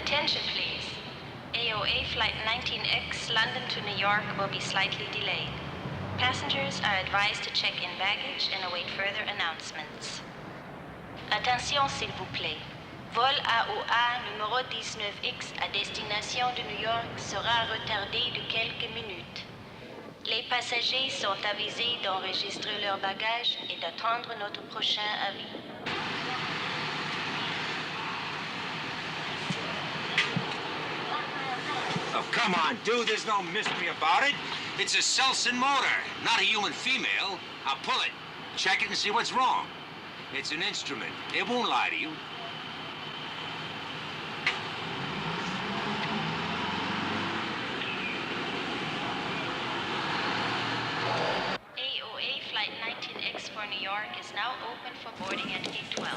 Attention, please. AOA Flight 19X, London to New York, will be slightly delayed. Passengers are advised to check in baggage and await further announcements. Attention, s'il vous plaît. Vol AOA numéro 19X à destination de New York sera retardé de quelques minutes. Les passagers sont avisés d'enregistrer leurs bagages et d'attendre notre prochain avis. Oh, come on, dude. There's no mystery about it. It's a Selson motor, not a human female. I'll pull it, check it, and see what's wrong. It's an instrument. It won't lie to you. AOA Flight 19X for New York is now open for boarding at gate 12.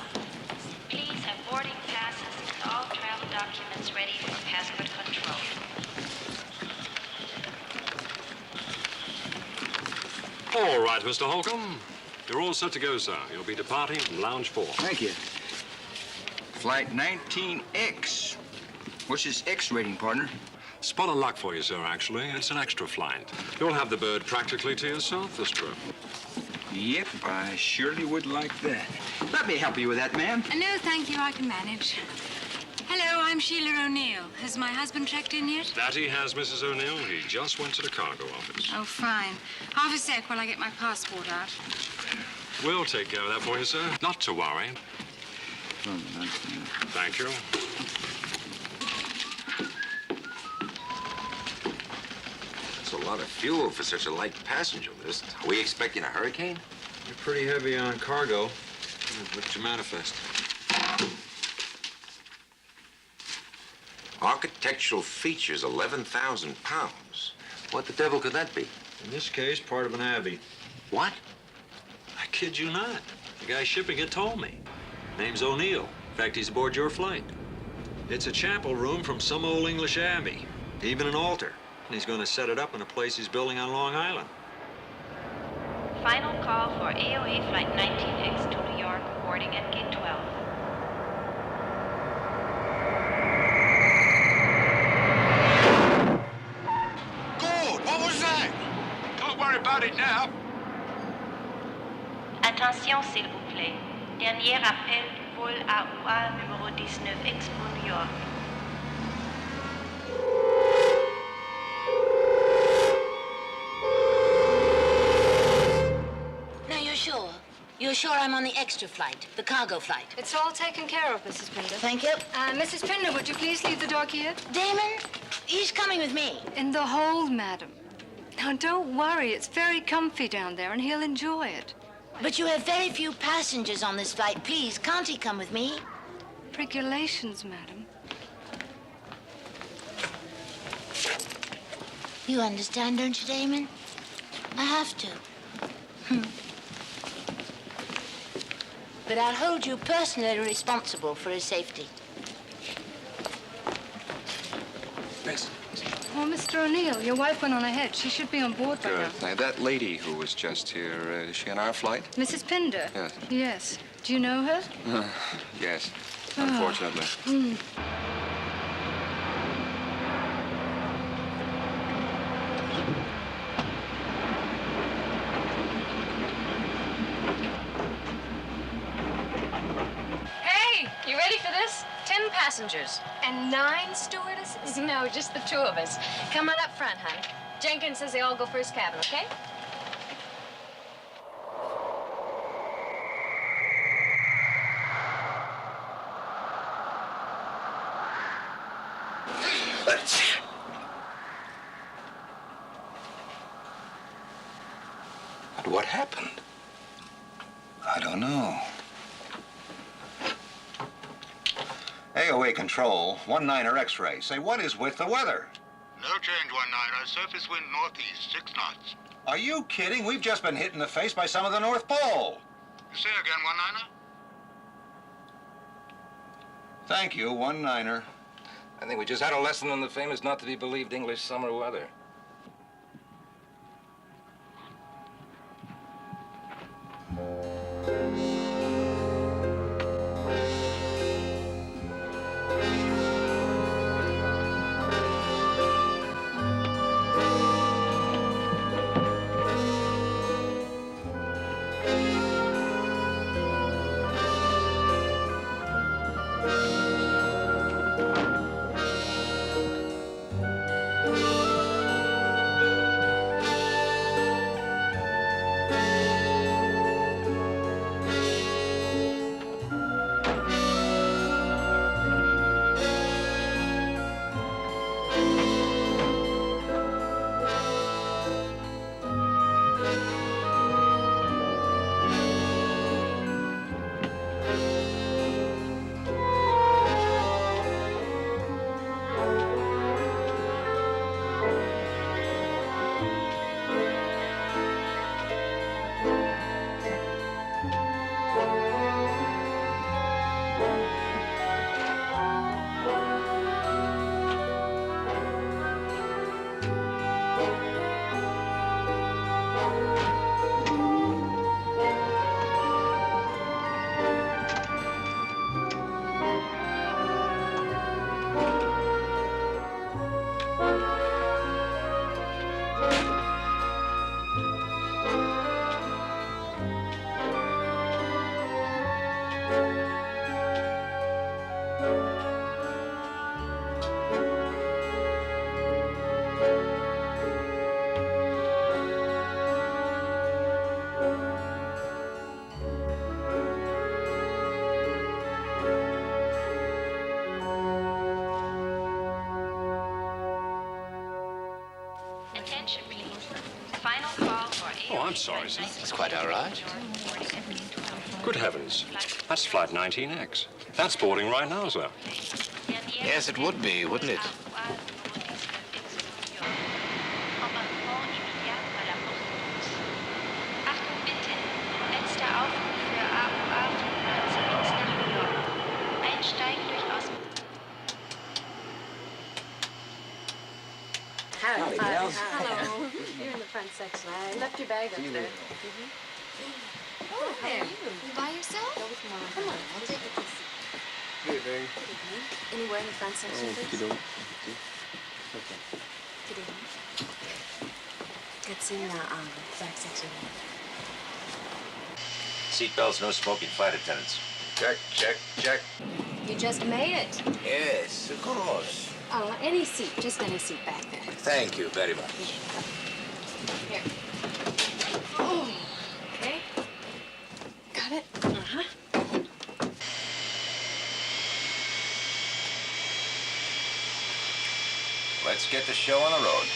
Please have boarding passes and all travel documents ready for passport control. All right, Mr. Holcomb. You're all set to go, sir. You'll be departing from Lounge 4. Thank you. Flight 19X. What's this X rating, partner? Spot of luck for you, sir, actually. It's an extra flight. You'll have the bird practically to yourself this trip. Yep, I surely would like that. Let me help you with that, ma'am. No, thank you. I can manage. Hello, I'm Sheila O'Neill. Has my husband checked in yet? That he has, Mrs. O'Neill. He just went to the cargo office. Oh, fine. Half a sec while I get my passport out. We'll take care of that for you, sir. Not to worry. Thank you. That's a lot of fuel for such a light passenger list. Are we expecting a hurricane? You're pretty heavy on cargo. Look at your manifest. Architectural features, 11,000 pounds. What the devil could that be? In this case, part of an abbey. What? I kid you not. The guy shipping it told me. Name's O'Neill. In fact, he's aboard your flight. It's a chapel room from some old English abbey. Even an altar. And he's going to set it up in a place he's building on Long Island. Final call for AOA Flight 19X to New York, boarding at gate 12. Good! What was that? Don't worry about it now. Attention, s'il vous plaît. Dernier appel du vol AOA numéro 19X pour New York. Now, you're sure? You're sure I'm on the extra flight, the cargo flight? It's all taken care of, Mrs. Pinder. Thank you. Mrs. Pinder, would you please leave the dog here? Damon, he's coming with me. In the hold, madam. Now, don't worry. It's very comfy down there, and he'll enjoy it. But you have very few passengers on this flight. Please, can't he come with me? Regulations, madam. You understand, don't you, Damon? I have to. But I'll hold you personally responsible for his safety. Thanks. Oh, Mr. O'Neill, your wife went on ahead. She should be on board by now. Good. Now, that lady who was just here, is she on our flight? Mrs. Pinder? Yes. Yes. Do you know her? Yes, unfortunately. Hey, you ready for this? 10 passengers. And 9 stewardesses? No, just the 2 of us. Come on up front, hon. Jenkins says they all go first cabin, okay? But what happened? I don't know. AOA control, 19er X-ray. Say, what is with the weather? No change, 19er. Surface wind northeast, 6 knots. Are you kidding? We've just been hit in the face by some of the North Pole. Say again, 19er. Thank you, 19er. I think we just had a lesson in the famous not-to-be-believed English summer weather. Oh, I'm sorry, sir. It's quite all right. Good heavens. That's flight 19X. That's boarding right now, sir. Yes, it would be, wouldn't it? Achtung bitte, letzter Aufruf für AUA 95X nach New York. Einsteigen durch Außen... Howdy, Hello. You're in the front section. I left your bag up there. Oh, there. You by yourself? Go with Mom. Come on, I'll take you to see. Good evening. Good evening. Anywhere in the front section, please? Okey-doke. Good evening. It's in the back section. Seatbelts, no smoking, flight attendants. Check, check, check. You just made it. Yes, of course. Any seat, just any seat back there. Thank you very much. Here. Oh, okay. Got it? Uh-huh. Let's get the show on the road.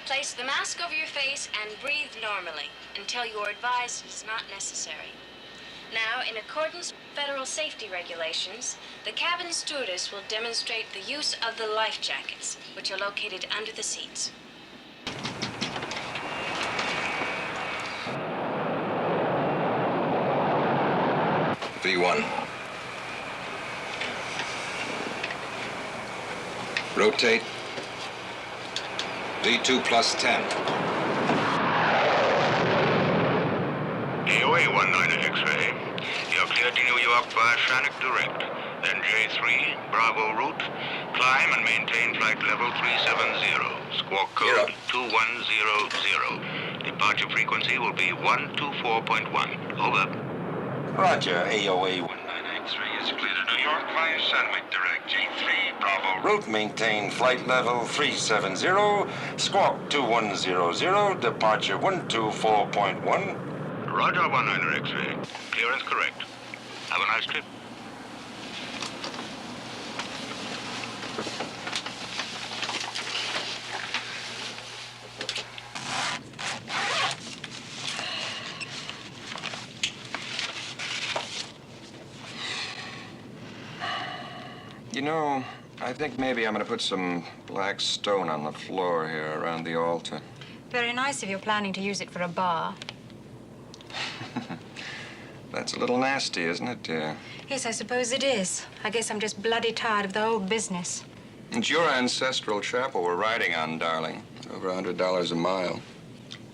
Place the mask over your face and breathe normally until you are advised it is not necessary. Now, in accordance with federal safety regulations, the cabin stewardess will demonstrate the use of the life jackets, which are located under the seats. V1. Rotate. V2 plus 10. AOA 19 X-ray. You're cleared to New York via Shannock Direct. Then J3, Bravo route. Climb and maintain flight level 370. Squawk code 2100. Departure frequency will be 124.1. Over. Roger, AOA 19 X-ray is clear to New York via Shannock Direct. J3, Bravo route, maintain flight level 370. Squawk 2100. Departure 124.1. Roger, 19 X-ray. Clearance correct. Have a nice trip. You know, I think maybe I'm gonna put some black stone on the floor here around the altar. Very nice if you're planning to use it for a bar. That's a little nasty, isn't it, dear? Yes, I suppose it is. I guess I'm just bloody tired of the whole business. It's your ancestral chapel we're riding on, darling. Over $100 a mile.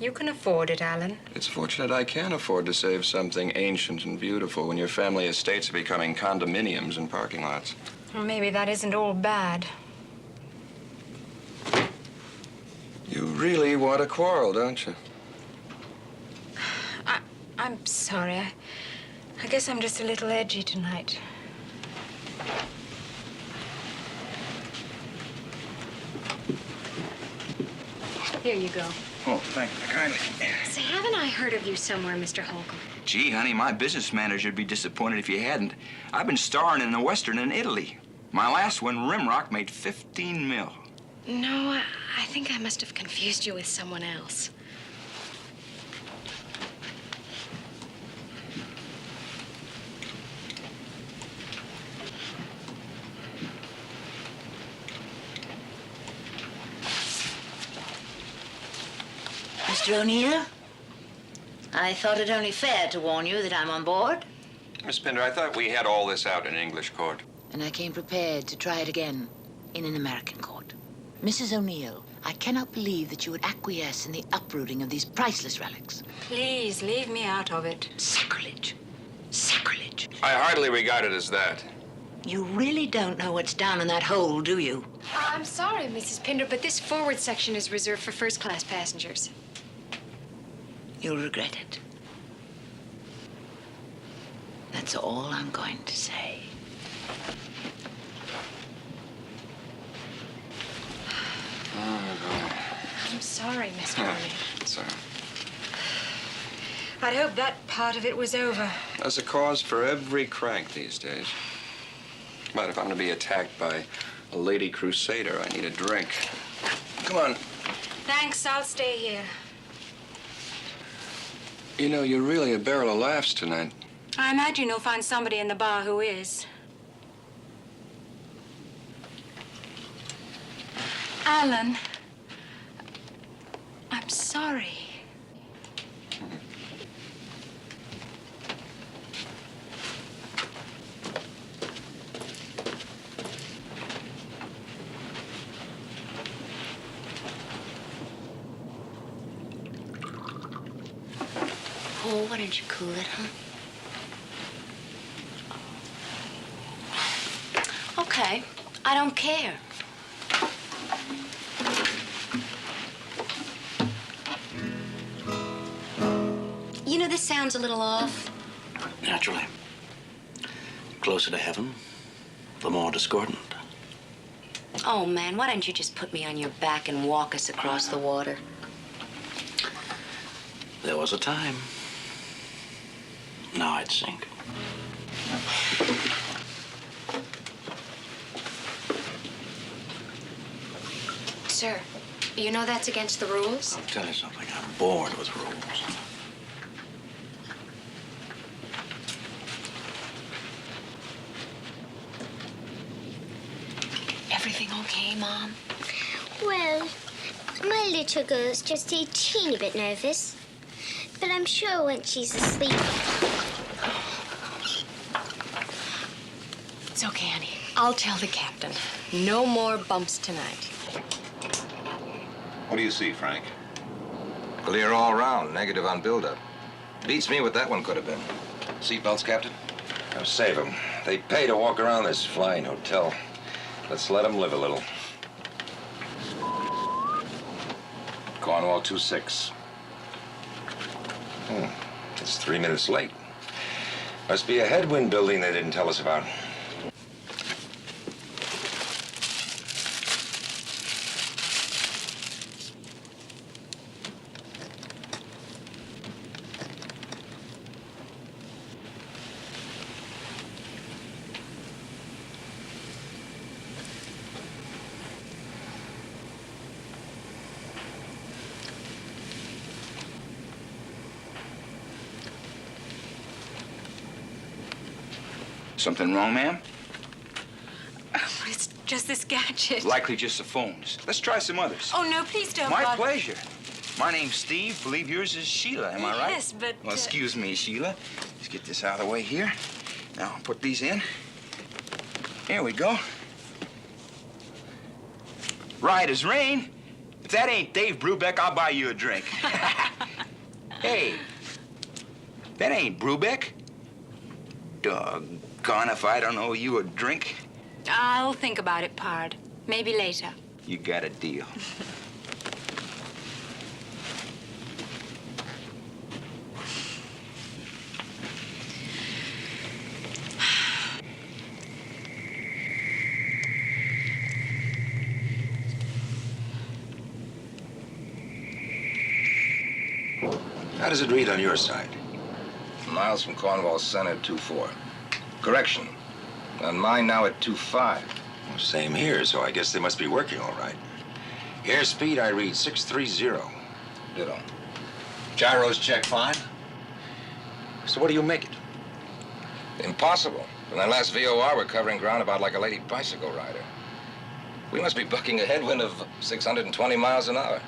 You can afford it, Alan. It's fortunate I can afford to save something ancient and beautiful when your family estates are becoming condominiums and parking lots. Well, maybe that isn't all bad. You really want to quarrel, don't you? I'm sorry. I guess I'm just a little edgy tonight. Here you go. Oh, thank you kindly. Say, haven't I heard of you somewhere, Mr. Holcomb? Gee, honey, my business manager would be disappointed if you hadn't. I've been starring in a Western in Italy. My last one, Rimrock, made 15 mil. No, I think I must have confused you with someone else. Mr. O'Neill, I thought it only fair to warn you that I'm on board. Miss Pinder, I thought we had all this out in English court. And I came prepared to try it again in an American court. Mrs. O'Neill, I cannot believe that you would acquiesce in the uprooting of these priceless relics. Please, leave me out of it. Sacrilege. Sacrilege. I hardly regard it as that. You really don't know what's down in that hole, do you? I'm sorry, Mrs. Pinder, but this forward section is reserved for first-class passengers. You'll regret it. That's all I'm going to say. I'm sorry, Mr. O'Neill. Sorry. I'd hoped that part of it was over. There's a cause for every crank these days. But if I'm to be attacked by a lady crusader, I need a drink. Come on. Thanks, I'll stay here. You know, you're really a barrel of laughs tonight. I imagine you'll find somebody in the bar who is. Alan, I'm sorry. Oh, why don't you cool it, huh? Okay, I don't care. You know, this sounds a little off. Naturally. Closer to heaven, the more discordant. Oh, man, why don't you just put me on your back and walk us across the water? There was a time. Now I'd sink. Sir, you know that's against the rules? I'll tell you something. I'm bored with rules. Everything okay, Mom? Well, my little girl's just a teeny bit nervous. But I'm sure once she's asleep... It's okay, honey. I'll tell the captain. No more bumps tonight. What do you see, Frank? Clear all round, negative on buildup. Beats me what that one could have been. Seatbelts, Captain? Now save them. They pay to walk around this flying hotel. Let's let them live a little. Cornwall 26. It's 3 minutes late. Must be a headwind building they didn't tell us about. Something wrong, ma'am? Oh, it's just this gadget. Likely just the phones. Let's try some others. Oh, no, please don't. My bother. pleasure. My name's Steve. Believe yours is Sheila. Am I right? Yes, but... Well, excuse me, Sheila. Let's get this out of the way here. Now, put these in. Here we go. Right as rain. If that ain't Dave Brubeck, I'll buy you a drink. Hey, that ain't Brubeck. Doggone if I don't owe you a drink. I'll think about it, Pard. Maybe later. You got a deal. How does it read on your side? Miles from Cornwall Center, 2-4. Correction. On mine now at 2-5. Well, same here, so I guess they must be working all right. Airspeed, I read 630. Ditto. Gyros check fine? So what do you make it? Impossible. From that last VOR, we're covering ground about like a lady bicycle rider. We must be bucking a headwind of 620 miles an hour.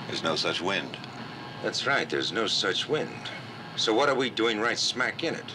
There's no such wind. That's right, there's no such wind. So what are we doing right smack in it?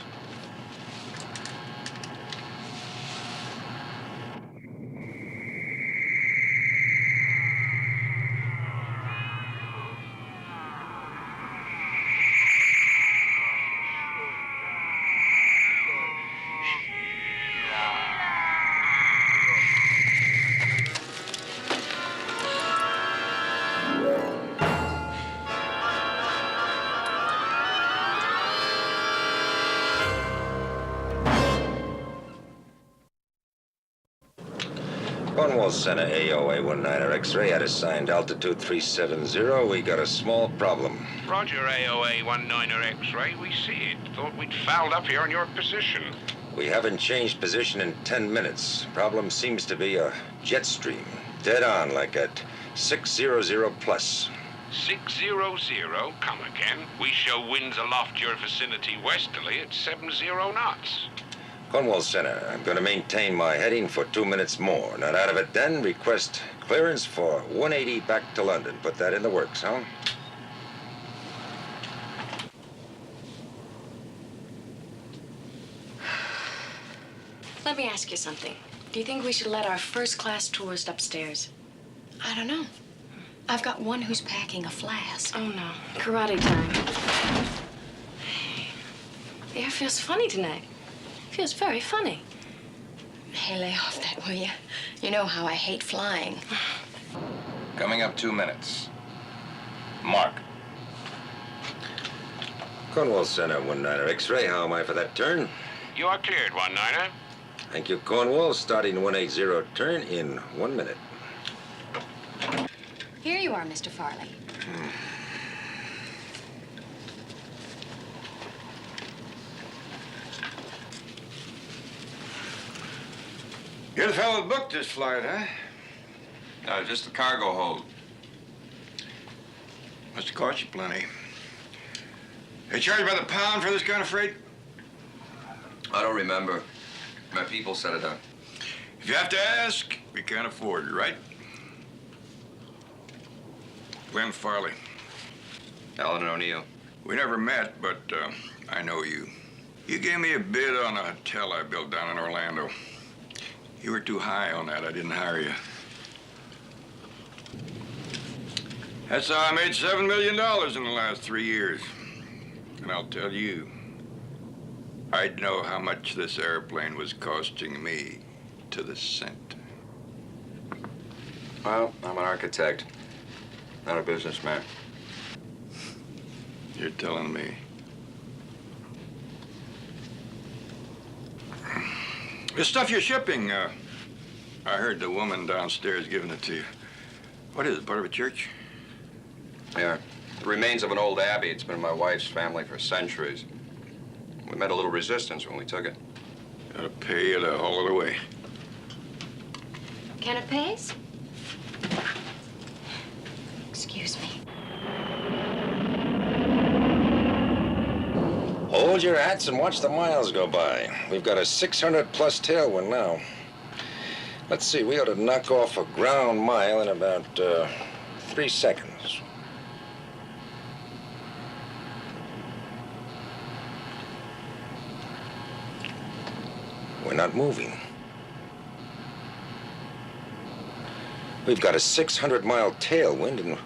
Cornwall Center, AOA 19er X-ray at assigned altitude 370. We got a small problem. Roger, AOA 19er X-ray. We see it. Thought we'd fouled up here on your position. We haven't changed position in 10 minutes. Problem seems to be a jet stream. Dead on, like at 600 plus. 600, come again. We show winds aloft your vicinity westerly at 70 knots. Cornwall Center, I'm going to maintain my heading for 2 minutes more. Not out of it then, request clearance for 180 back to London. Put that in the works, huh? Let me ask you something. Do you think we should let our first-class tourist upstairs? I don't know. I've got one who's packing a flask. Oh, no. Karate time. The air feels funny tonight. Feels very funny. Hey, lay off that, will you? You know how I hate flying. Coming up 2 minutes. Mark. Cornwall Center, 19er X-ray. How am I for that turn? You are cleared, 19er. Thank you, Cornwall. Starting 180 turn in 1 minute. Here you are, Mr. Farley. You're the fellow that booked this flight, huh? No, just the cargo hold. Must have cost you plenty. They charge by the pound for this kind of freight? I don't remember. My people set it up. If you have to ask, we can't afford it, right? Glenn Farley. Alan O'Neill. We never met, but I know you. You gave me a bid on a hotel I built down in Orlando. You were too high on that. I didn't hire you. That's how I made $7 million in the last 3 years. And I'll tell you, I'd know how much this airplane was costing me to the cent. Well, I'm an architect, not a businessman. You're telling me. The stuff you're shipping, I heard the woman downstairs giving it to you. What is it, part of a church? Yeah, the remains of an old abbey. It's been in my wife's family for centuries. We met a little resistance when we took it. Gotta pay you to haul it away. Canapes? Excuse me. Hold your hats and watch the miles go by. We've got a 600 plus tailwind now. Let's see, we ought to knock off a ground mile in about 3 seconds. We're not moving. We've got a 600-mile tailwind and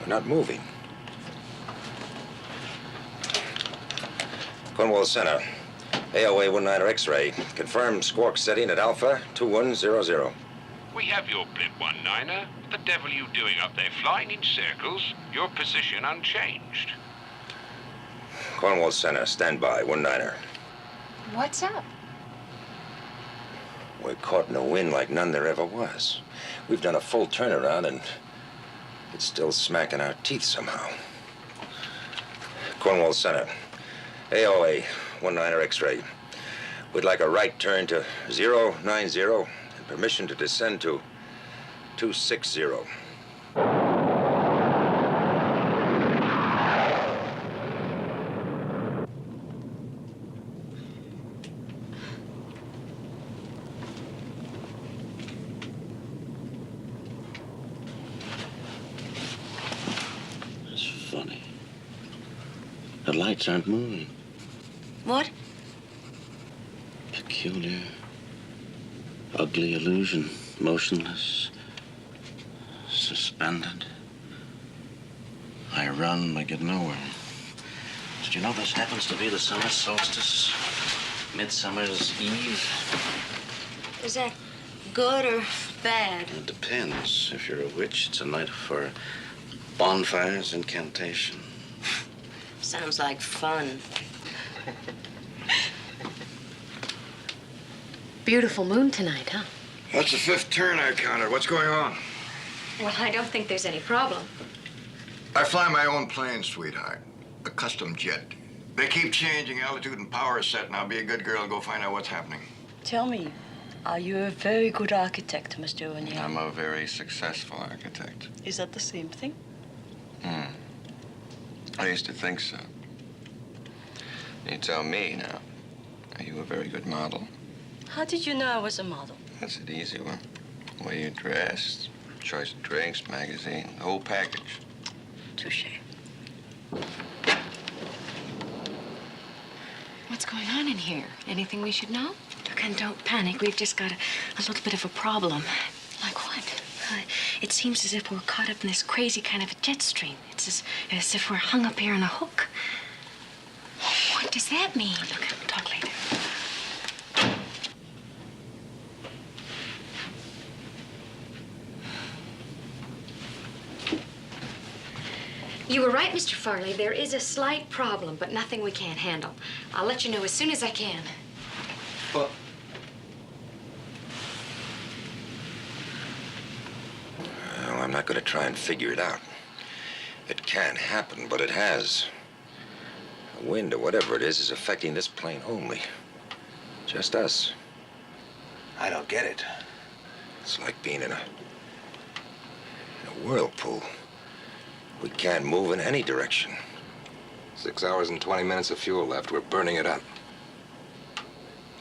we're not moving. Cornwall Center, AOA 19er X-ray. Confirm squawk setting at Alpha 2100. We have your blip, 19er. What the devil are you doing up there, flying in circles? Your position unchanged. Cornwall Center, stand by, 19er. What's up? We're caught in a wind like none there ever was. We've done a full turnaround and it's still smacking our teeth somehow. Cornwall Center, AOA 19er X-ray. We'd like a right turn to 090 and permission to descend to 260. It's funny. The lights aren't moving. What? Peculiar, ugly illusion. Motionless, suspended. I run, I get nowhere. Did you know this happens to be the summer solstice? Midsummer's Eve? Is that good or bad? It depends. If you're a witch, it's a night for bonfires, incantation. Sounds like fun. Beautiful moon tonight, huh? That's the 5th turn I counted. What's going on? Well, I don't think there's any problem. I fly my own plane, sweetheart. A custom jet. They keep changing altitude and power set. Now be a good girl and go find out what's happening. Tell me, are you a very good architect, Mr. O'Neill? I'm a very successful architect. Is that the same thing? I used to think so. You tell me now. Are you a very good model? How did you know I was a model? That's an easy one. The way you dressed, choice of drinks, magazine, the whole package. Touché. What's going on in here? Anything we should know? Look, and don't panic. We've just got a little bit of a problem. Like what? It seems as if we're caught up in this crazy kind of a jet stream. It's as if we're hung up here on a hook. What does that mean? Look, we'll talk later. You were right, Mr. Farley. There is a slight problem, but nothing we can't handle. I'll let you know as soon as I can. Well, I'm not going to try and figure it out. It can happen, but it has. The wind or whatever it is affecting this plane only. Just us. I don't get it. It's like being in a whirlpool. We can't move in any direction. 6 hours and 20 minutes of fuel left. We're burning it up.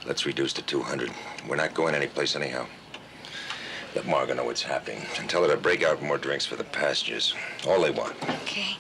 Let's reduce to 200. We're not going anyplace anyhow. Let Margot know what's happening and tell her to break out more drinks for the passengers. All they want. Okay.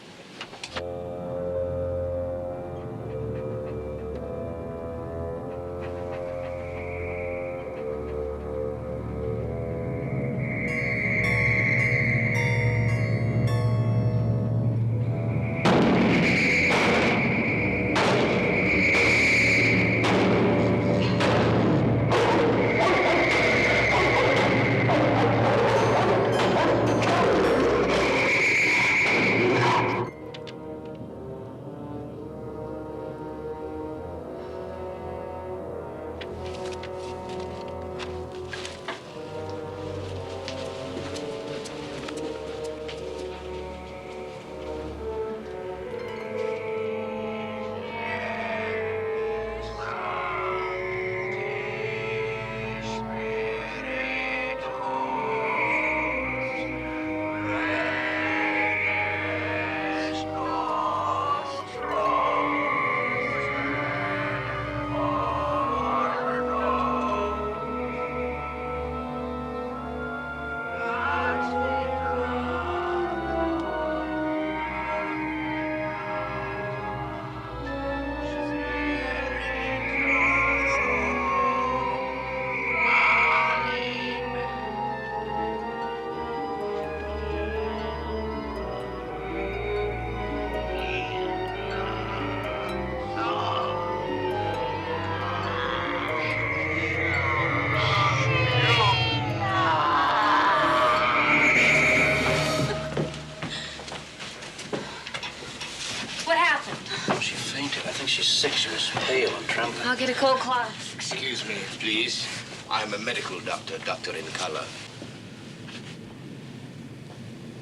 I'll get a cold cloth. Excuse me, please. I'm a medical doctor, doctor in color.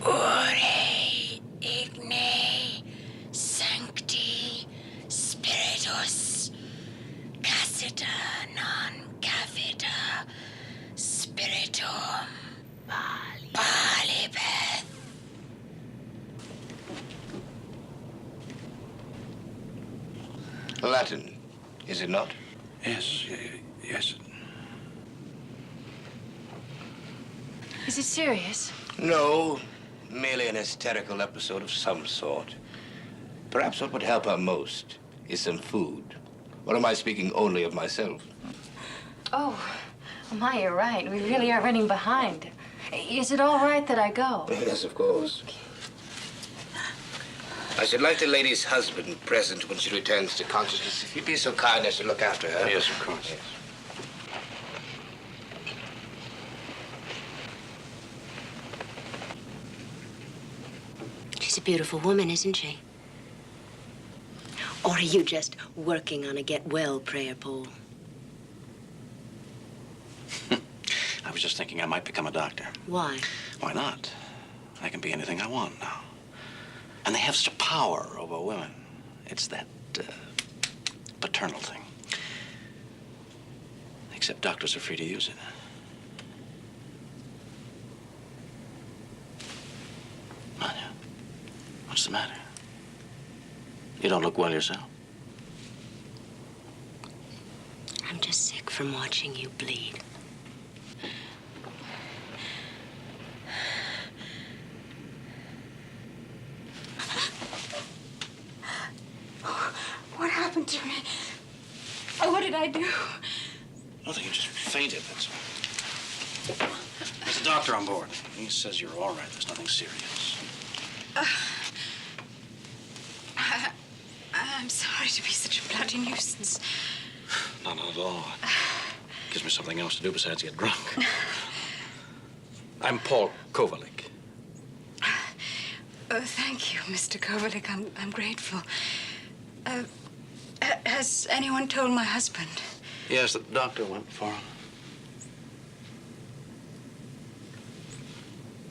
Ore igne sancti spiritus cassita non cavita spiritum balibeth. Latin, is it not? Yes, yes. Is it serious? No, merely an hysterical episode of some sort. Perhaps what would help her most is some food. Or am I speaking only of myself? Oh, my, you're right. We really are running behind. Is it all right that I go? Yes, of course. I should like the lady's husband present when she returns to consciousness. If you'd be so kind as to look after her. Yes, of course. Yes. She's a beautiful woman, isn't she? Or are you just working on a get-well prayer, Paul? I was just thinking I might become a doctor. Why? Why not? I can be anything I want now. And they have such a power over women. It's that paternal thing. Except doctors are free to use it. Manya, what's the matter? You don't look well yourself. I'm just sick from watching you bleed. What happened to me? Oh, what did I do? Nothing, you just fainted, that's all. There's a doctor on board. He says you're all right. There's nothing serious. I'm sorry to be such a bloody nuisance. Not at all. Gives me something else to do besides get drunk. I'm Paul Kovalik. Oh, thank you, Mr. Kovalik. I'm grateful. Has anyone told my husband? Yes, the doctor went for him.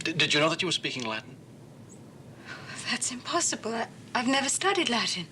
Did you know that you were speaking Latin? That's impossible. I've never studied Latin.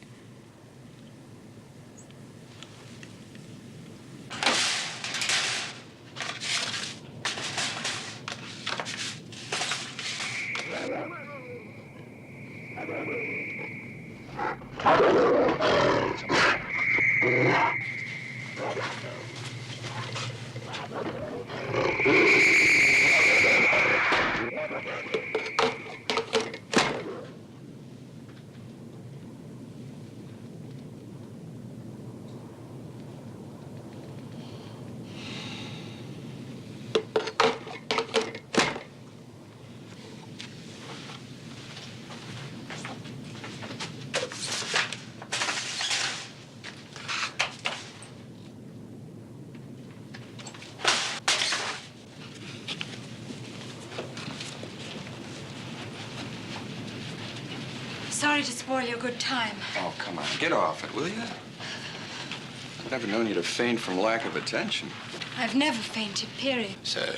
Sorry to spoil your good time. Oh, come on. Get off it, will you? I've never known you to faint from lack of attention. I've never fainted, period. Sir,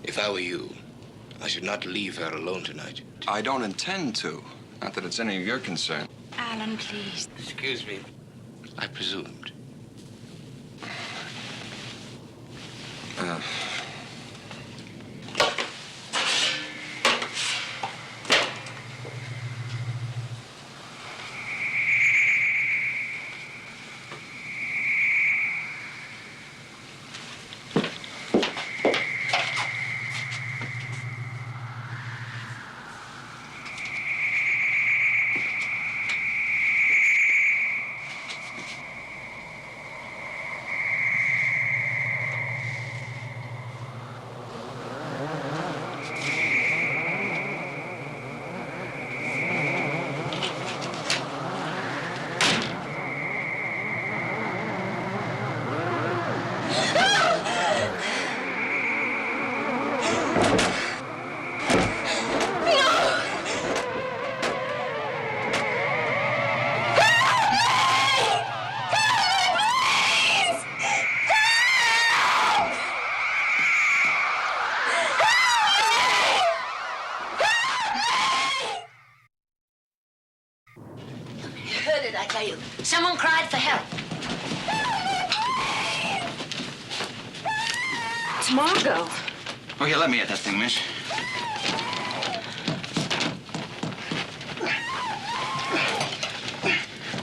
if I were you, I should not leave her alone tonight. I don't intend to. Not that it's any of your concern. Alan, please. Excuse me. I presumed. Someone cried for help. It's Margot. Oh, here, let me at that thing, miss.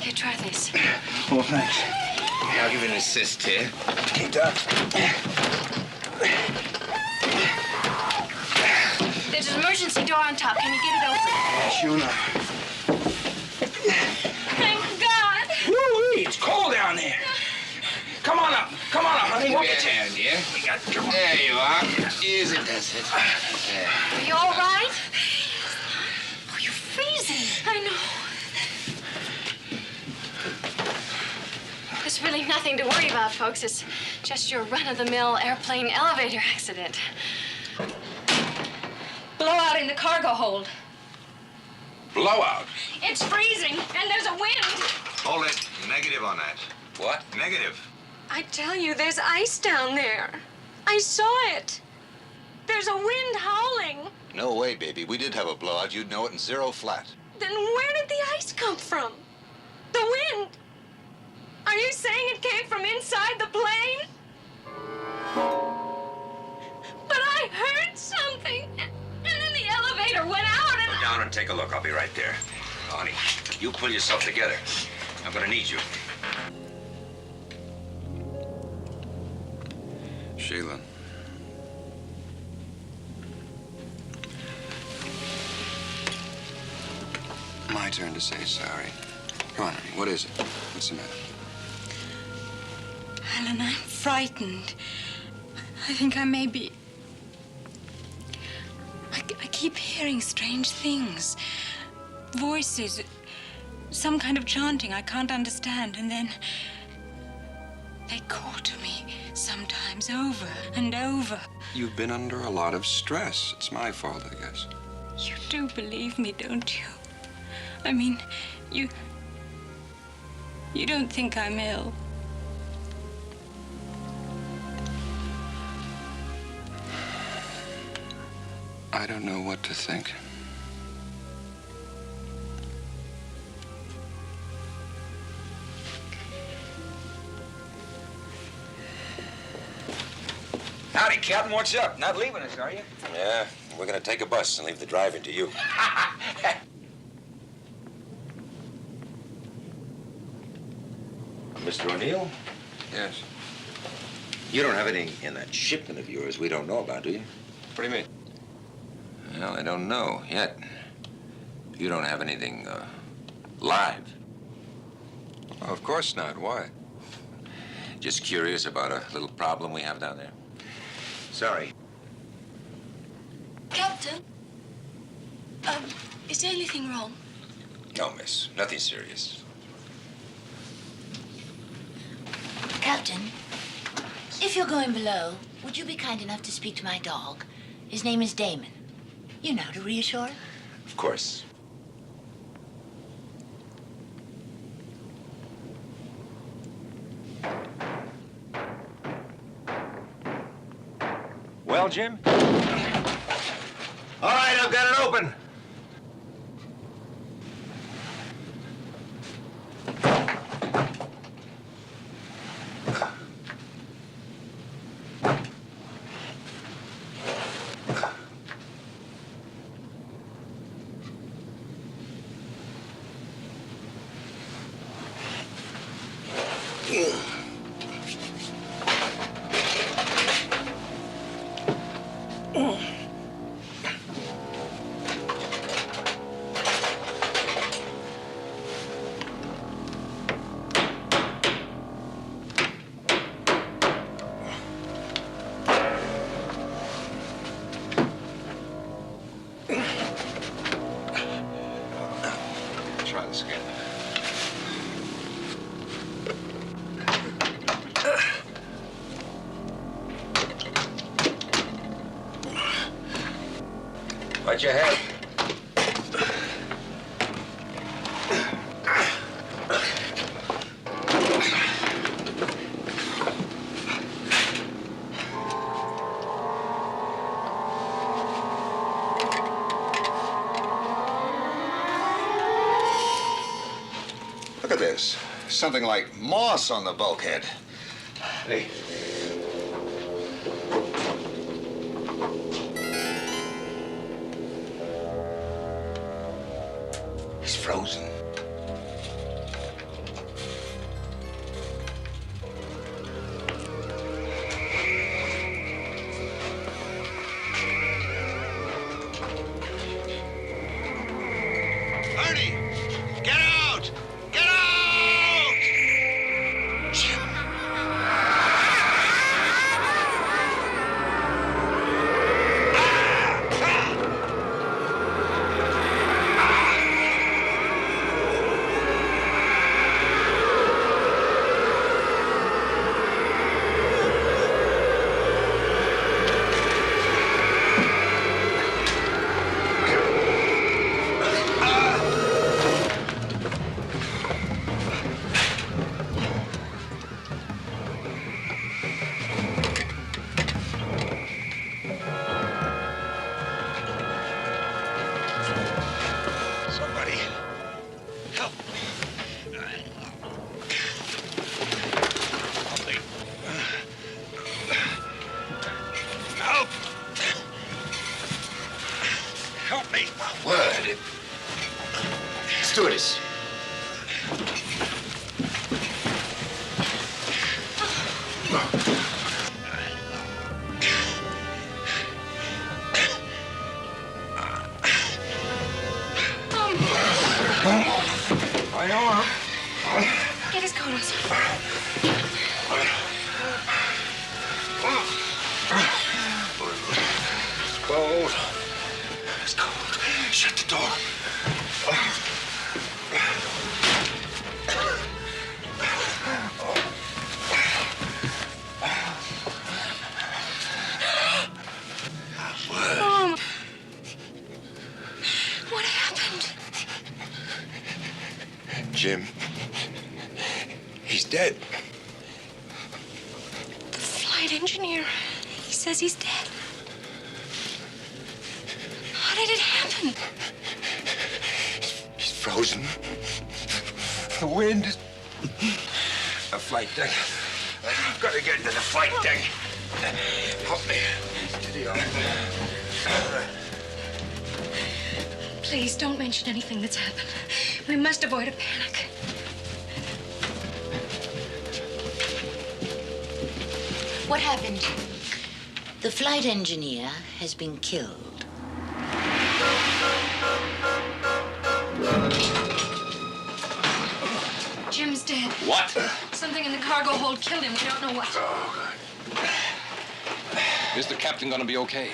Here, try this. Oh, thanks. I'll give you an assist here. Keep that. There's an emergency door on top. Can you get it open? Yeah, sure enough. Thank God. Woo-wee, it's cold down there. Come on up, honey. Give me Walk a it. hand, yeah? Come on. There you are. Easy does it. Are you all right? Oh, you're freezing. I know. There's really nothing to worry about, folks. It's just your run-of-the-mill airplane elevator accident. Blowout in the cargo hold. Blowout? It's freezing, and there's a wind. Hold it. Negative on that. What? Negative. I tell you, there's ice down there. I saw it. There's a wind howling. No way, baby. We did have a blowout. You'd know it in zero flat. Then where did the ice come from? The wind. Are you saying it came from inside the plane? But I heard something, and then the elevator went out and... Go down and take a look. I'll be right there. Honey, you pull yourself together. I'm gonna need you. Sheila. My turn to say sorry. Come on, honey. What is it? What's the matter? Alan, I'm frightened. I think I may be... I keep hearing strange things. Voices. Some kind of chanting I can't understand. And then... they call to me sometimes over and over. You've been under a lot of stress. It's my fault, I guess. You do believe me, don't you? I mean, you don't think I'm ill? I don't know what to think. Howdy, Captain. What's up? Not leaving us, are you? Yeah, we're gonna take a bus and leave the driving to you. Mr. O'Neill? Yes. You don't have anything in that shipment of yours we don't know about, do you? What do you mean? Well, I don't know yet. You don't have anything, live? Well, of course not. Why? Just curious about a little problem we have down there. Sorry. Captain? Is there anything wrong? No, miss. Nothing serious. Captain, if you're going below, would you be kind enough to speak to my dog? His name is Damon. You know how to reassure him? Of course. Well, Jim? All right, I've got it open. Try this again. Watch your head. Look at this. Something like moss on the bulkhead. Hey. He's frozen. Ernie! Get out! Get out! Jim. help me. Word. Stewardess. I know. Get his coat on. It's cold. It's cold. Shut the door. Mom. What happened? Jim. He's dead. The flight engineer. He says he's dead. How did it happen? He's frozen. The wind is... The flight deck. I've got to get into the flight deck. Help me. Steady on. Please don't mention anything that's happened. We must avoid a panic. What happened? The flight engineer has been killed. Jim's dead. What? Something in the cargo hold killed him. We don't know what. Oh, God. Is the captain gonna be okay?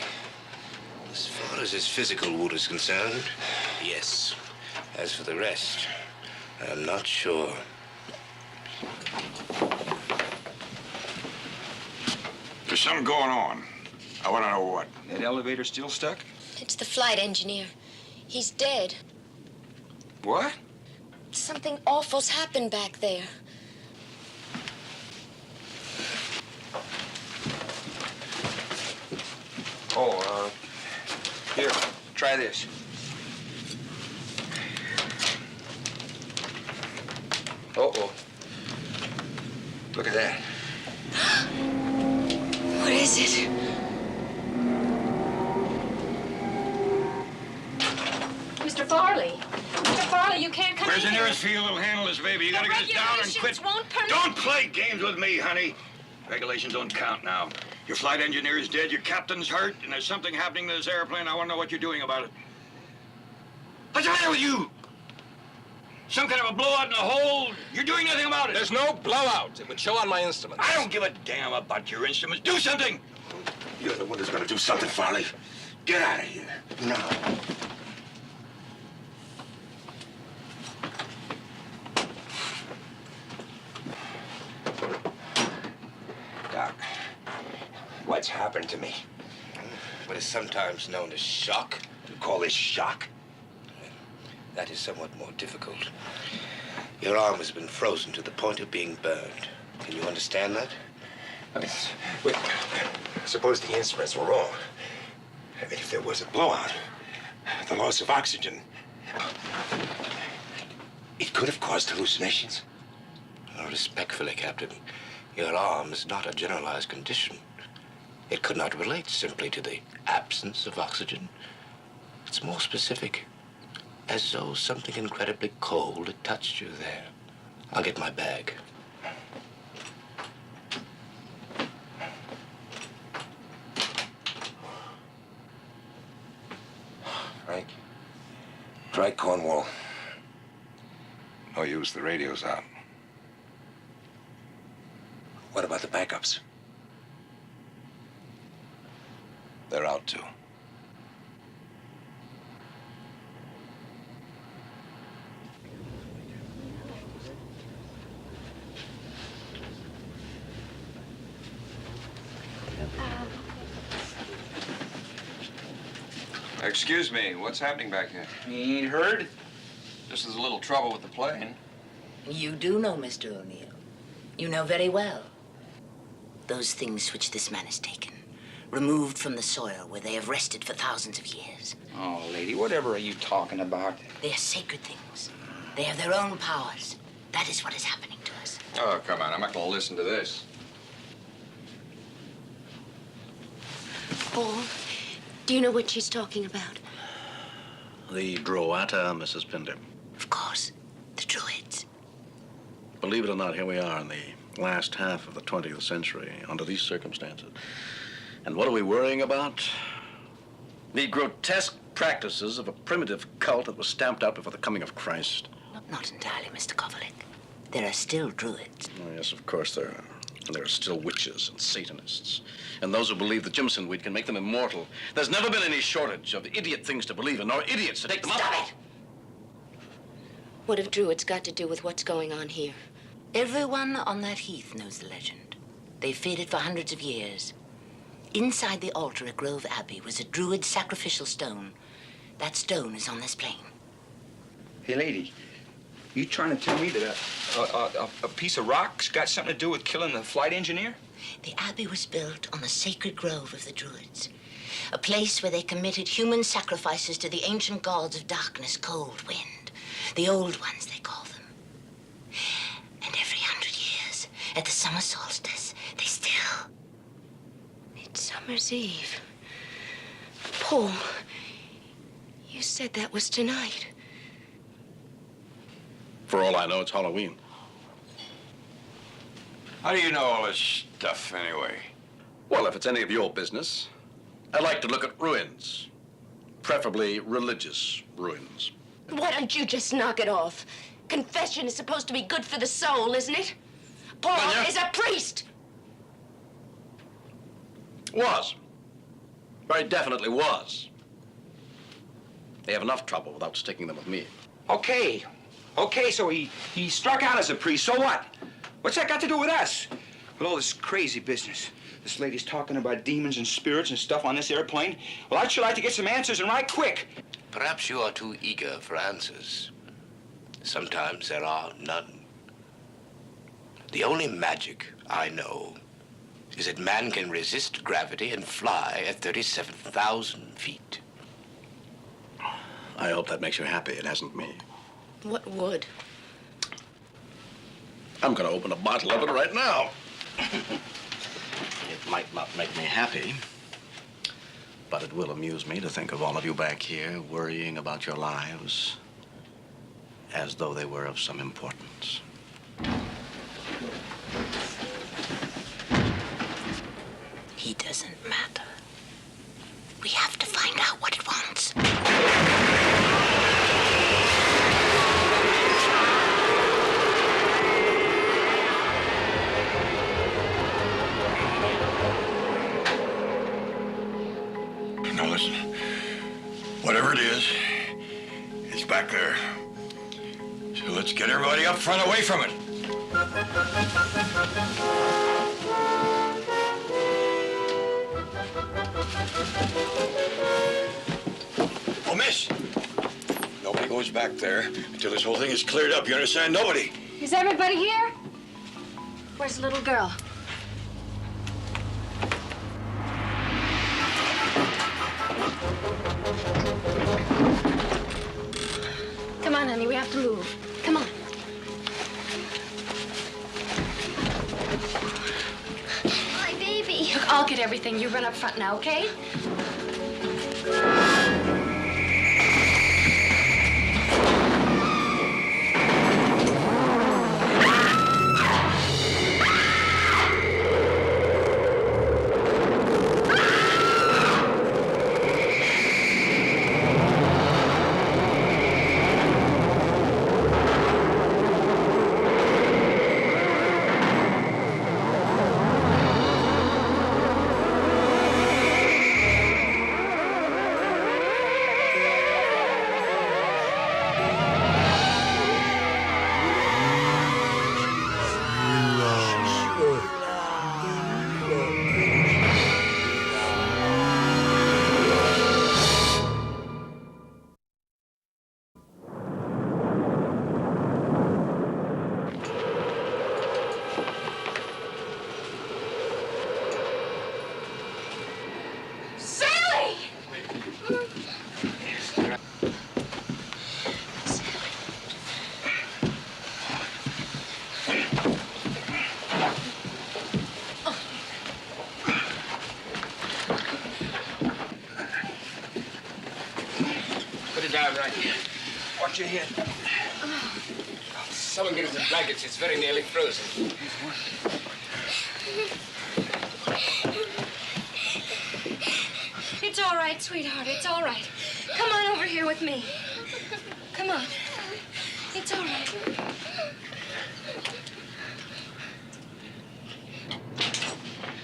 As far as his physical wound is concerned, yes. As for the rest, I'm not sure. There's something going on. I want to know what. That elevator still stuck? It's the flight engineer. He's dead. What? Something awful's happened back there. Oh, here, try this. Uh-oh. Look at that. What is it? Mr. Farley. Mr. Farley, you can't come Where's the in here. nearest field that'll handle this baby? You gotta get us down and quit. Won't permit... Don't play games with me, honey. Regulations don't count now. Your flight engineer is dead, your captain's hurt, and there's something happening to this airplane. I want to know what you're doing about it. What's the matter with you? Some kind of a blowout in the hole? You're doing nothing about it. There's no blowout. It would show on my instruments. I don't give a damn about your instruments. Do something! You're the one who's going to do something, Farley. Get out of here. Now. Doc, what's happened to me? What is sometimes known as shock. You call this shock? That is somewhat more difficult. Your arm has been frozen to the point of being burned. Can you understand that? I mean, wait, suppose the instruments were wrong. I mean, if there was a blowout, the loss of oxygen, it could have caused hallucinations. Well, respectfully, Captain, your arm is not a generalized condition. It could not relate simply to the absence of oxygen. It's more specific, as though something incredibly cold had touched you there. I'll get my bag. Frank, try Cornwall. No use, the radio's out. What about the backups? They're out too. Excuse me, what's happening back here? You ain't heard? Just there's a little trouble with the plane. You do know, Mr. O'Neill. You know very well. Those things which this man has taken, removed from the soil where they have rested for thousands of years. Oh, lady, whatever are you talking about? They are sacred things. They have their own powers. That is what is happening to us. Oh, come on, I'm not gonna listen to this. Paul, do you know what she's talking about? The Droata, Mrs. Pinder. Of course, the Druids. Believe it or not, here we are in the last half of the 20th century under these circumstances. And what are we worrying about? The grotesque practices of a primitive cult that was stamped out before the coming of Christ. Not entirely, Mr. Kovalik. There are still Druids. Oh, yes, of course there are. And there are still witches and Satanists. And those who believe the Jimson weed can make them immortal. There's never been any shortage of idiot things to believe in, nor idiots to take them up. Stop it! What have Druids got to do with what's going on here? Everyone on that heath knows the legend. They've faded for hundreds of years. Inside the altar at Grove Abbey was a Druid sacrificial stone. That stone is on this plain. Hey, lady, you trying to tell me that a piece of rock's got something to do with killing the flight engineer? The abbey was built on the sacred grove of the Druids, a place where they committed human sacrifices to the ancient gods of darkness, cold, wind, the old ones, they call them. And every 100 years, at the summer solstice, they still... Midsummer's Eve. Paul, you said that was tonight. For all I know, it's Halloween. How do you know all this stuff, anyway? Well, if it's any of your business, I'd like to look at ruins. Preferably religious ruins. Why don't you just knock it off? Confession is supposed to be good for the soul, isn't it? Paul is a priest! Was. Very definitely was. They have enough trouble without sticking them with me. Okay, so he struck out as a priest, so what? What's that got to do with us? With all this crazy business. This lady's talking about demons and spirits and stuff on this airplane. Well, I'd sure like to get some answers, and right quick. Perhaps you are too eager for answers. Sometimes there are none. The only magic I know is that man can resist gravity and fly at 37,000 feet. I hope that makes you happy. It hasn't me. What would? I'm going to open a bottle of it right now. It might not make me happy, but it will amuse me to think of all of you back here worrying about your lives as though they were of some importance. He doesn't matter. We have to find out what it wants. Now listen, whatever it is, it's back there. So let's get everybody up front away from it. Oh, miss, nobody goes back there until this whole thing is cleared up. You understand? Nobody. Is everybody here? Where's the little girl? Come on, honey, we have to move. Come on. My baby. Look, I'll get everything. You run up front now, okay? Sit down right here. Watch your head. Someone get us some blankets. It's very nearly frozen. It's all right, sweetheart. It's all right. Come on over here with me. Come on. It's all right.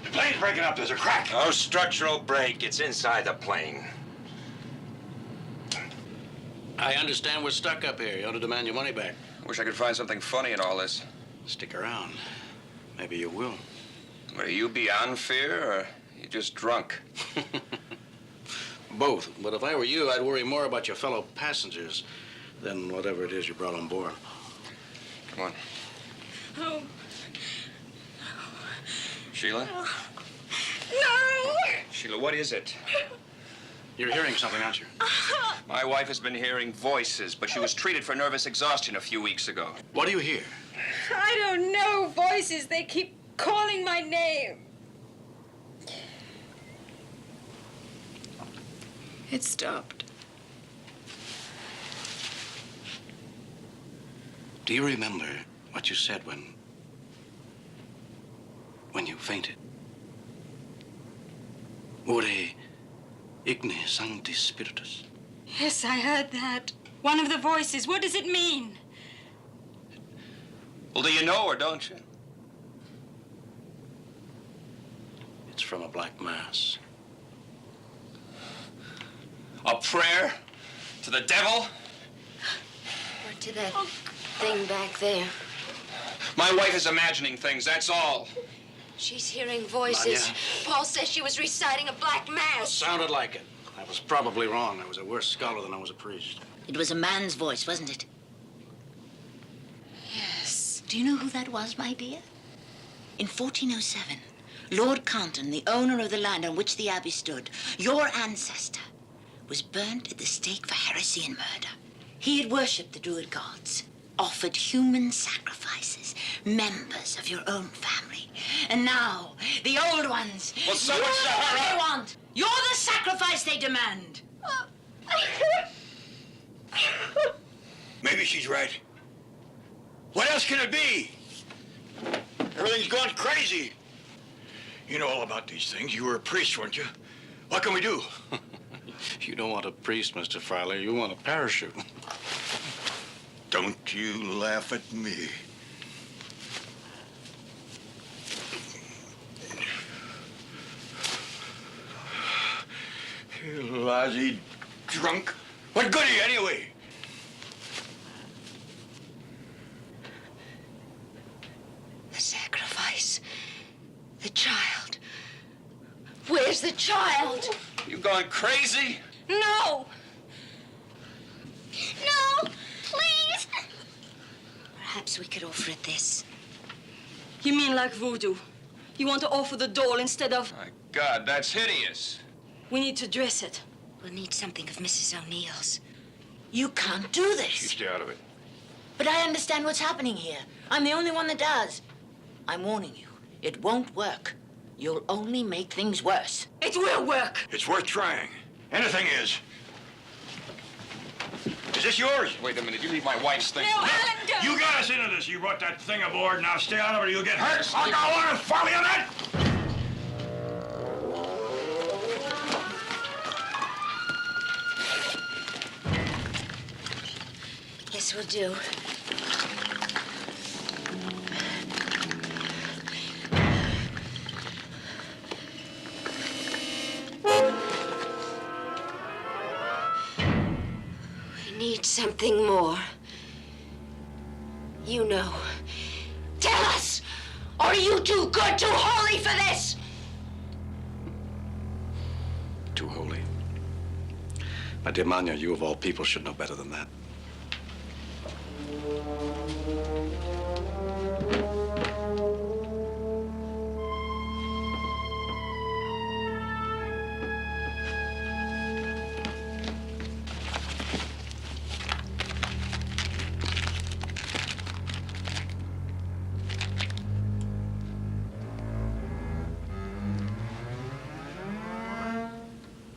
The plane's breaking up. There's a crack. No structural break. It's inside the plane. I understand we're stuck up here. You ought to demand your money back. Wish I could find something funny in all this. Stick around. Maybe you will. Are you beyond fear, or you just drunk? Both. But if I were you, I'd worry more about your fellow passengers than whatever it is you brought on board. Come on. Oh. Sheila? No! Sheila, what is it? You're hearing something, aren't you? My wife has been hearing voices, but she was treated for nervous exhaustion a few weeks ago. What do you hear? I don't know. Voices. They keep calling my name. It stopped. Do you remember what you said when you fainted? Ore igne sanctis spiritus. Yes, I heard that. One of the voices. What does it mean? Well, do you know or don't you? It's from a black mass. A prayer to the devil? Or to that thing back there. My wife is imagining things, that's all. She's hearing voices. Anya. Paul says she was reciting a black mass. Sounded like it. I was probably wrong. I was a worse scholar than I was a priest. It was a man's voice, wasn't it? Yes. Do you know who that was, my dear? In 1407, Lord Compton, the owner of the land on which the abbey stood, your ancestor, was burnt at the stake for heresy and murder. He had worshipped the Druid gods, offered human sacrifices, members of your own family. And now, the old ones, Well, someone you're shut the her one they up. want. You're the sacrifice they demand. Maybe she's right. What else can it be? Everything's gone crazy. You know all about these things. You were a priest, weren't you? What can we do? You don't want a priest, Mr. Fowler. You want a parachute. Don't you laugh at me. You lousy drunk. What good are you anyway? The sacrifice. The child. Where's the child? You going crazy? No! No! Please! Perhaps we could offer it this. You mean like voodoo? You want to offer the doll instead of... My God, that's hideous. We need to dress it. We'll need something of Mrs. O'Neill's. You can't do You this. stay out of it. But I understand what's happening here. I'm the only one that does. I'm warning you. It won't work. You'll only make things worse. It will work. It's worth trying. Anything is. Is this yours? Wait a minute, you leave my wife's thing. No, Alan, don't. You got us into this. You brought that thing aboard. Now stay out of it or you'll get hurt. I'll go on and follow you that. This will do. We need something more. You know. Tell us! Or are you too good, too holy for this? Too holy. My dear Manya, you of all people should know better than that.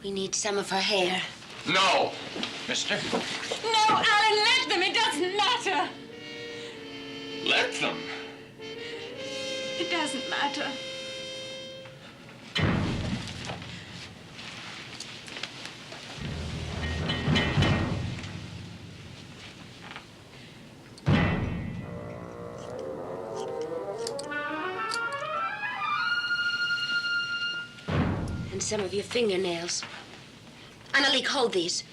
We need some of her hair. No. Mister? No, Alan, let them. It doesn't matter. Let them. It doesn't matter. And some of your fingernails. Annalique, hold these.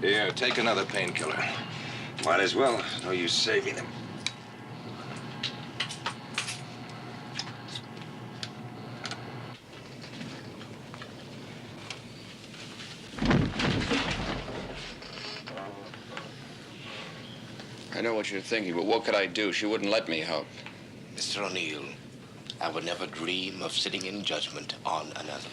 Here, take another painkiller. Might as well. No use saving him. I know what you're thinking, but what could I do? She wouldn't let me help. Mr. O'Neill, I would never dream of sitting in judgment on another.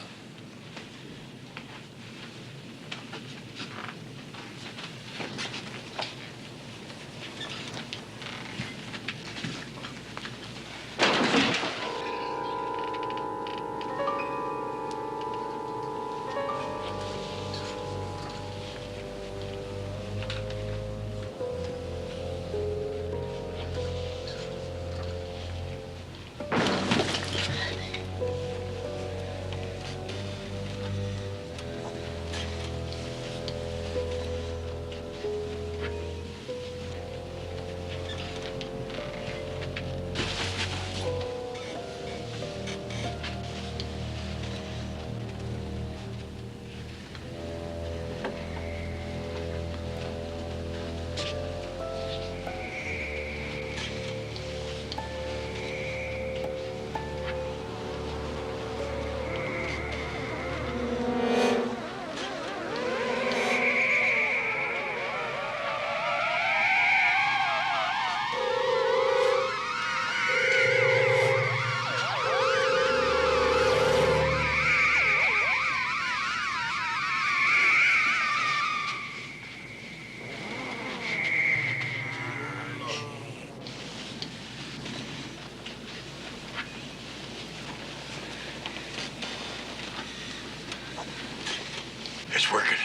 It's working.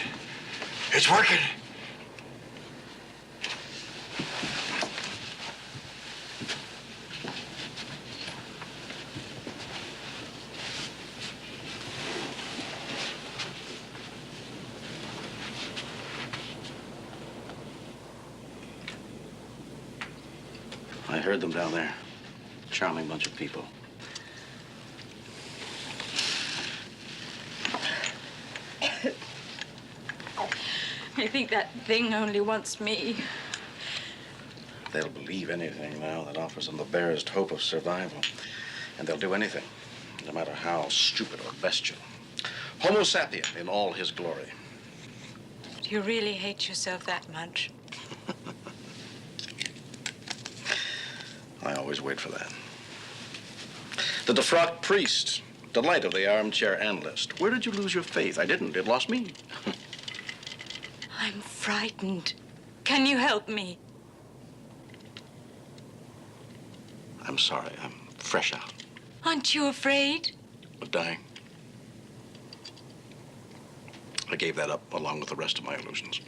It's working. I heard them down there. Charming bunch of people. I think that thing only wants me. They'll believe anything now that offers them the barest hope of survival. And they'll do anything, no matter how stupid or bestial. Homo sapien in all his glory. Do you really hate yourself that much? I always wait for that. The defrocked priest, delight of the armchair analyst. Where did you lose your faith? I didn't. It lost me. I'm frightened. Can you help me? I'm sorry. I'm fresh out Aren't you afraid? of dying. I gave that up along with the rest of my illusions.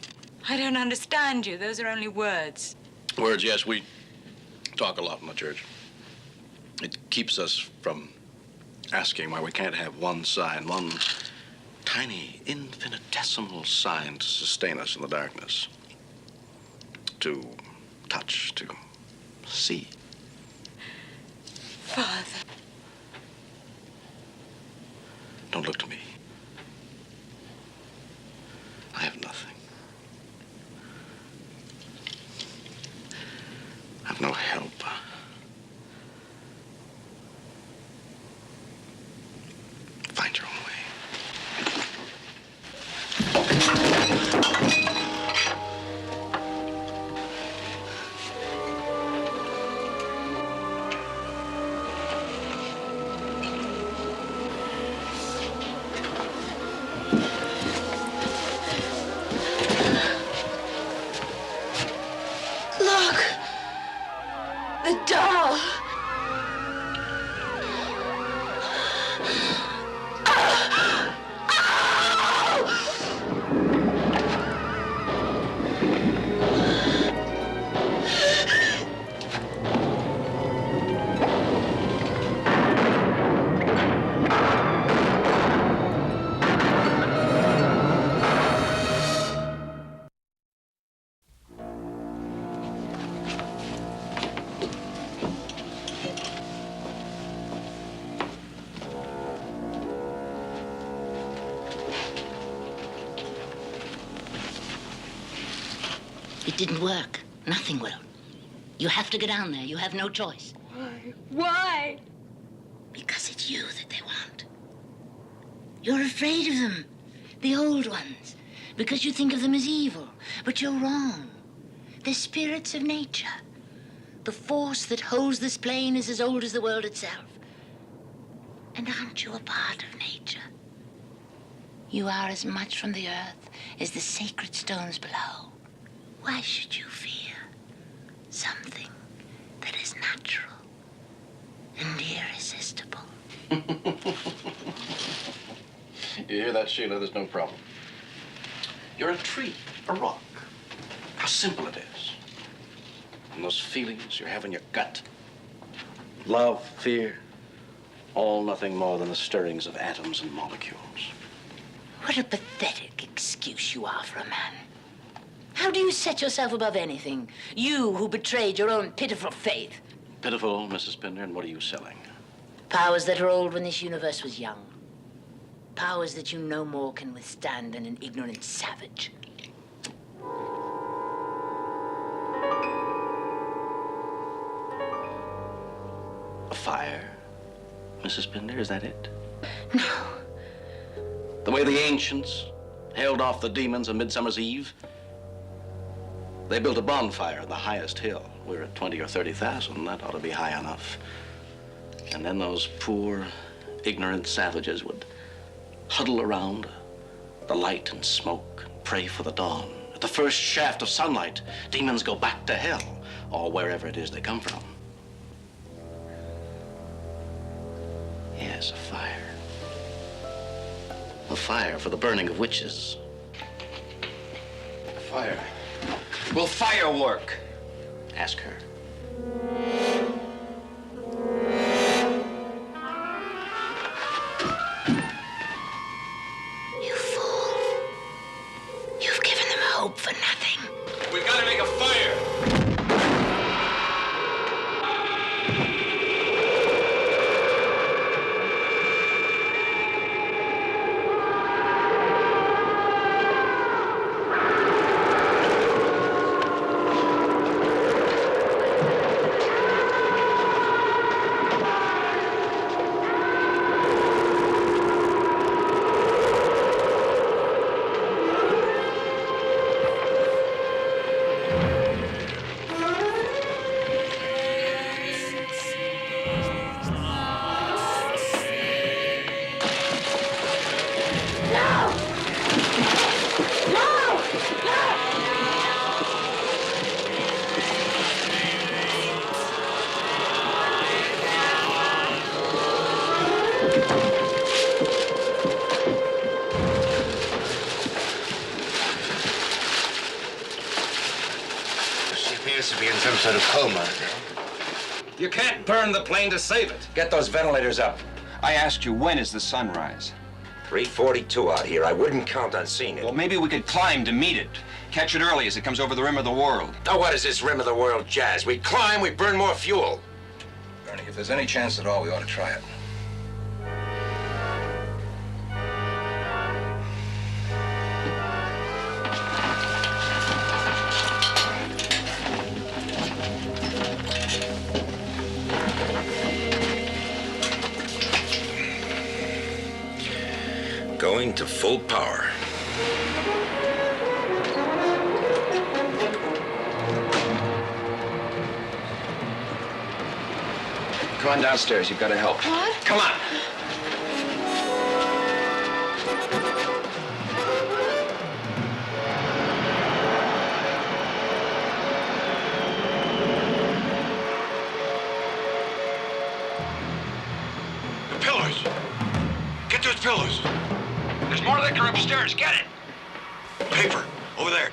I don't understand you. Those are only words. Words, yes, we talk a lot in the church. It keeps us from asking why we can't have one sign, one tiny, infinitesimal sign to sustain us in the darkness. To touch, to see. Father. Don't look to me. I have nothing. I have no help. Find your own way. Look! The doll! It didn't work. Nothing will. You have to go down there. You have no choice. Why? Because it's you that they want. You're afraid of them, the old ones, because you think of them as evil. But you're wrong. They're spirits of nature. The force that holds this plane is as old as the world itself. And aren't you a part of nature? You are as much from the earth as the sacred stones below. Why should you fear something that is natural and irresistible? You hear that, Sheila? There's no problem. You're a tree, a rock. How simple it is. And those feelings you have in your gut. Love, fear, all nothing more than the stirrings of atoms and molecules. What a pathetic excuse you are for a man. How do you set yourself above anything? You who betrayed your own pitiful faith. Pitiful, Mrs. Pinder, and what are you selling? Powers that are old when this universe was young. Powers that you no more can withstand than an ignorant savage. A fire, Mrs. Pinder, is that it? No. The way the ancients held off the demons on Midsummer's Eve? They built a bonfire on the highest hill. We're at 20 or 30,000. That ought to be high enough. And then those poor, ignorant savages would huddle around the light and smoke and pray for the dawn. At the first shaft of sunlight, demons go back to hell, or wherever it is they come from. Yes, a fire. A fire for the burning of witches. Fire. Will fire work? Ask her. You fool. You've given them hope for nothing. We've got to make a fire. sort of coma. You can't burn the plane to save it. Get those ventilators up. I asked you, when is the sunrise? 3:42 out here. I wouldn't count on seeing it. Well, maybe we could climb to meet it. Catch it early as it comes over the rim of the world. Now, what is this rim of the world jazz? We climb, we burn more fuel. Ernie, if there's any chance at all, we ought to try it. Going to full power. Come on downstairs. You've got to help. What? Come on. The pillars. Get those pillars. There's more liquor upstairs. Get it. Paper. Over there.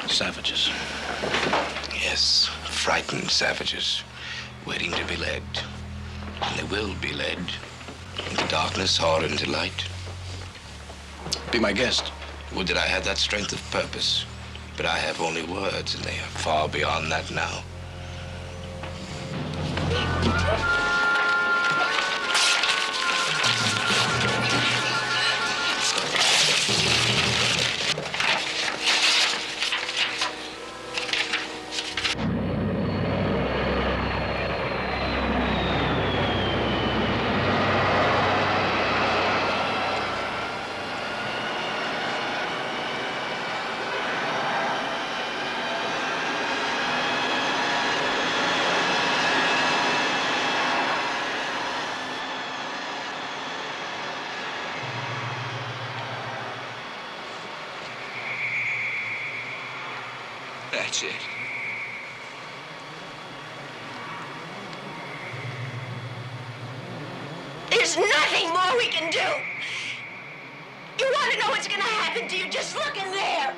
Savages. Yes, frightened savages, waiting to be led. And they will be led into darkness or into light. Be my guest. Would that I had that strength of purpose, but I have only words, and they are far beyond that now. That's it. There's nothing more we can do. You want to know what's going to happen to you? Just look in there.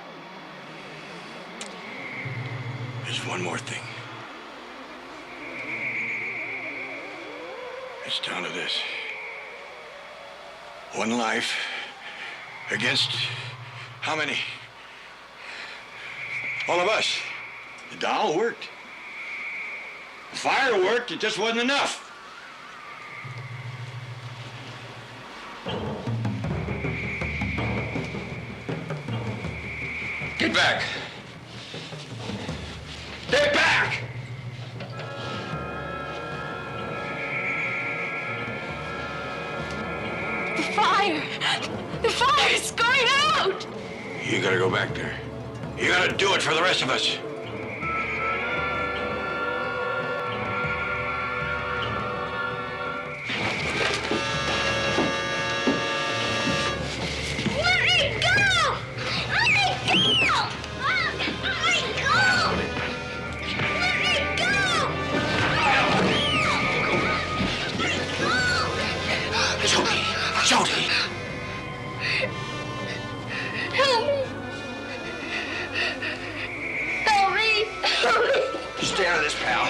There's one more thing. It's down to this. One life against how many? All of us. The doll worked. The fire worked. It just wasn't enough. Get back. Get back! The fire! The fire is going out! You gotta go back there. You gotta do it for the rest of us. Let me go! Let me go! Let me go! Let me go! Jody! Help me! Help me! Help me! Stay out of this, pal.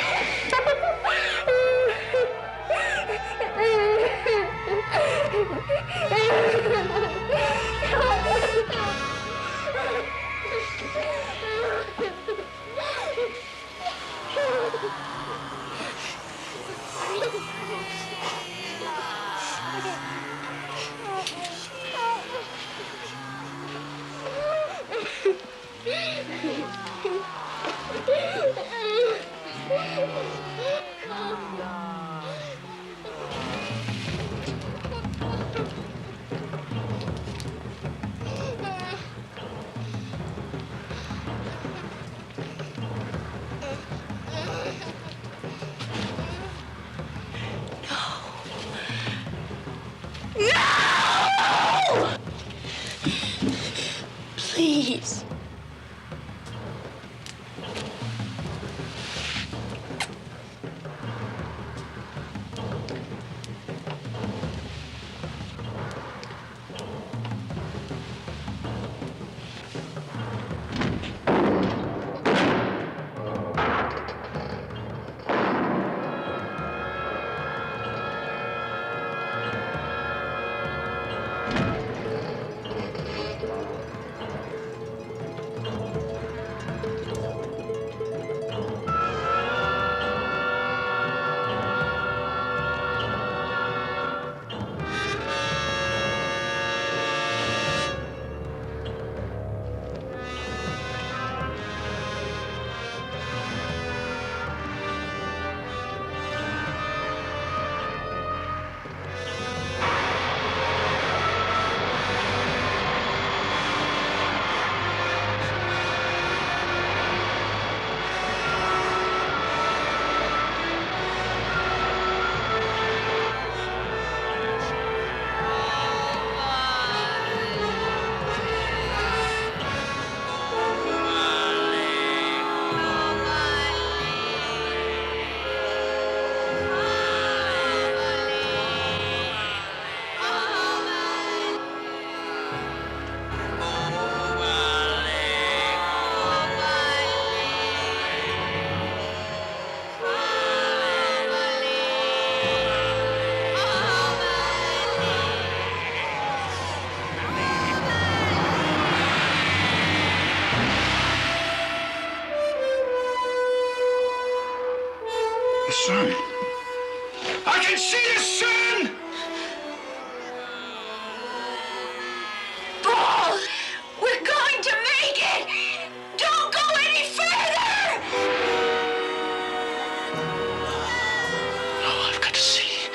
Please. The sun. I can see the sun! Paul! We're going to make it! Don't go any further! No, I've got to see.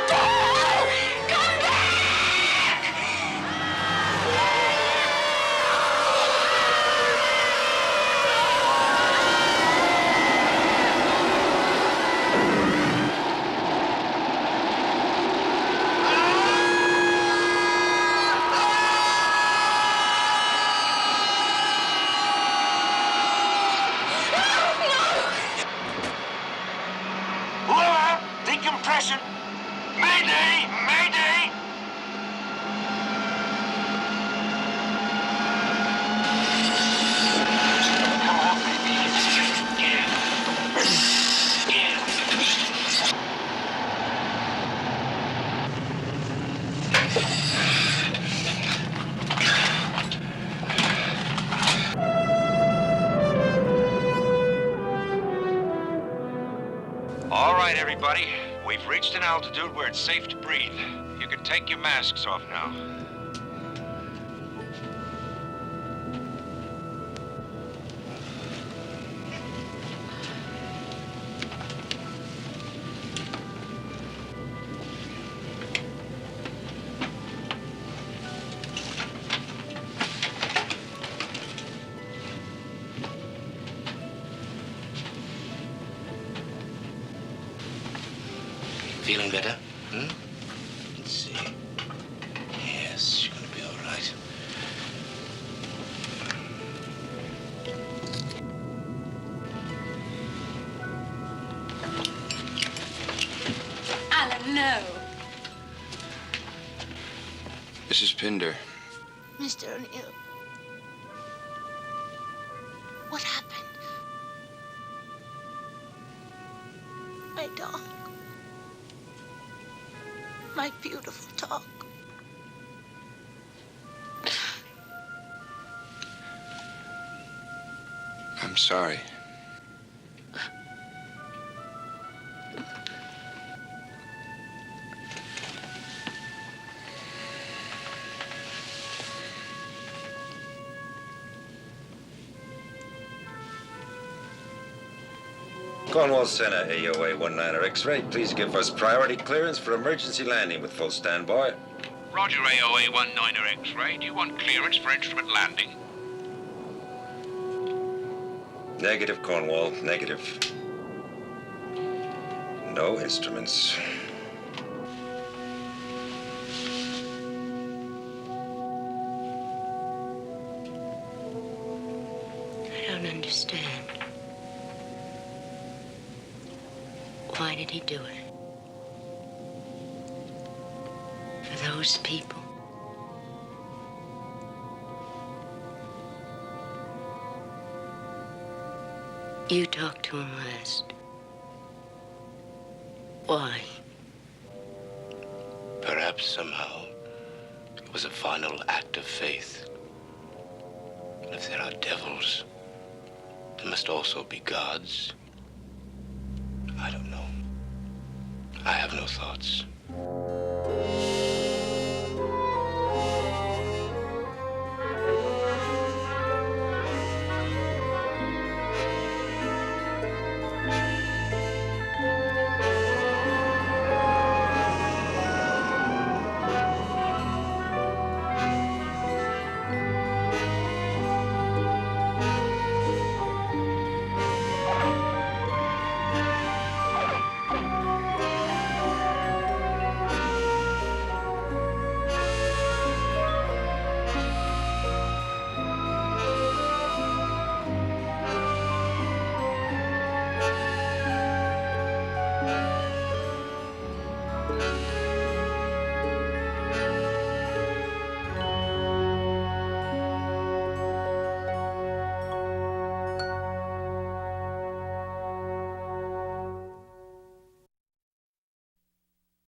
Paul! Come back! Blowout! Decompression! Mayday! Mayday! Come on, baby. All right, everybody. We've reached an altitude where it's safe to breathe. You can take your masks off now. Feeling better? Let's see. Yes, you're gonna be all right. Alan, no. Mrs. Pinder. Mr. O'Neill. What happened? My dog. My beautiful dog. I'm sorry. Cornwall Center, AOA 19er X-ray. Please give us priority clearance for emergency landing with full standby. Roger, AOA 19er X-ray. Do you want clearance for instrument landing? Negative, Cornwall. Negative. No instruments. understand. Why did he do it? For those people? You talked to him last. Why? Perhaps somehow it was a final act of faith. If there are devils, there must also be gods. I don't know. I have no thoughts.